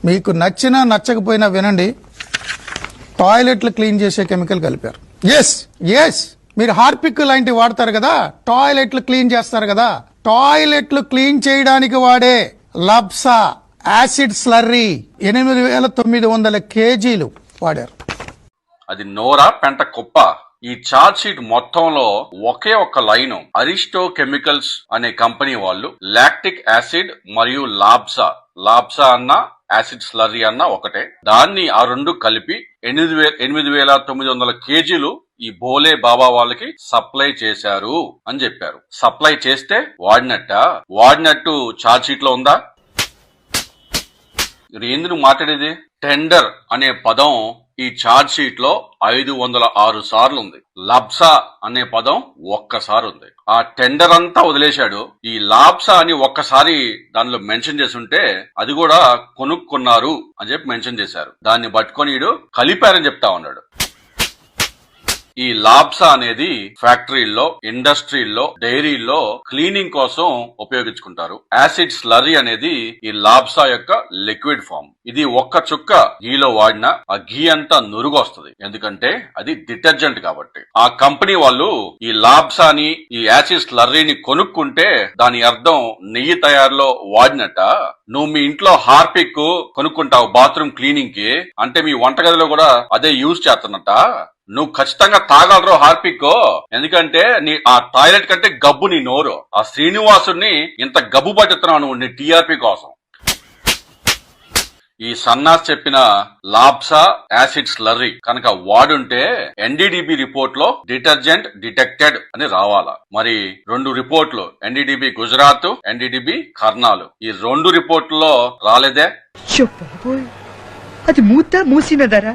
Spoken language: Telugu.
మీకు నచ్చినా నచ్చకపోయినా వినండి, టాయిలెట్లు క్లీన్ చేసే కెమికల్ కలిపారు. ఎస్ మీరు హార్పిక్ లాంటివి వాడతారు కదా, టాయిలెట్లు క్లీన్ చేస్తారు కదా, టాయిలెట్లు క్లీన్ చేయడానికి వాడే లబ్సా యాసిడ్ స్లర్రీ 8,900 కేజీలు వాడారు. అది నోరా పెంట కుప్ప. ఈ చార్జ్ షీట్ మొత్తంలో ఒకే ఒక్క లైను, అరిస్టో కెమికల్స్ అనే కంపెనీ వాళ్ళు లాక్టిక్ యాసిడ్ మరియు లాబ్సా అన్న యాసిడ్ స్లర్రీ అన్న ఒకటే, దాన్ని ఆ రెండు కలిపి 8,900 కేజీలు ఈ భోలే బాబా వాళ్ళకి సప్లై చేశారు అని చెప్పారు. సప్లై చేస్తే వాడినట్టు చార్జ్ షీట్ లో ఉందా? ఎందుకు మాట్లాడేది? టెండర్ అనే పదం ఈ చార్జ్ షీట్ లో 506 సార్లు ఉంది. లబ్సా అనే పదం ఒక్కసారి ఉంది. ఆ టెండర్ అంతా వదిలేశాడు. ఈ లాబ్సా అని ఒక్కసారి దానిలో మెన్షన్ చేసి ఉంటే అది కూడా కొనుక్కున్నారు అని చెప్పి మెన్షన్ చేశారు. దాన్ని పట్టుకొని వీడు కలిపారని చెప్తా ఉన్నాడు. ఈ లాబ్సా అనేది ఫ్యాక్టరీల్లో, ఇండస్ట్రీల్లో, డైరీల్లో క్లీనింగ్ కోసం ఉపయోగించుకుంటారు. యాసిడ్ స్లర్రీ అనేది ఈ లాబ్సా యొక్క లిక్విడ్ ఫామ్. ఇది ఒక్క చుక్క గీలో వాడినా ఆ గీ అంతా నురుగు వస్తుంది, ఎందుకంటే అది డిటర్జెంట్ కాబట్టి. ఆ కంపెనీ వాళ్ళు ఈ లాబ్సాని, ఈ యాసిడ్ స్లర్రీని కొనుక్కుంటే దాని అర్థం నెయ్యి తయారులో వాడినట్ట. నువ్వు మీ ఇంట్లో హార్పిక్ కొనుక్కుంటావు బాత్రూమ్ క్లీనింగ్ కి, అంటే మీ వంటగదిలో కూడా అదే యూజ్ చేస్తున్నట్ట. నువ్వు ఖచ్చితంగా తాగలరు హార్పిక్, ఎందుకంటే నీ ఆ టాయిలెట్ కంటే గబ్బు నీ నోరు. ఆ శ్రీనివాసుని ఇంత గబ్బు పట్టుతున్నావు నువ్వు నీ టీఆర్పీ కోసం. ఈ సన్నాస్ చెప్పిన లాబ్సా యాసిడ్ స్లర్రీ కనుక వాడుంటే ఎన్డీడీబీ రిపోర్ట్ లో డిటర్జెంట్ డిటెక్టెడ్ అని రావాలా. మరి 2 రిపోర్ట్లు, ఎన్డీడీబీ గుజరాత్, ఎన్డీడీబీ కర్నాలు, ఈ 2 రిపోర్టుల్లో రాలేదే. అది మూసినదరా.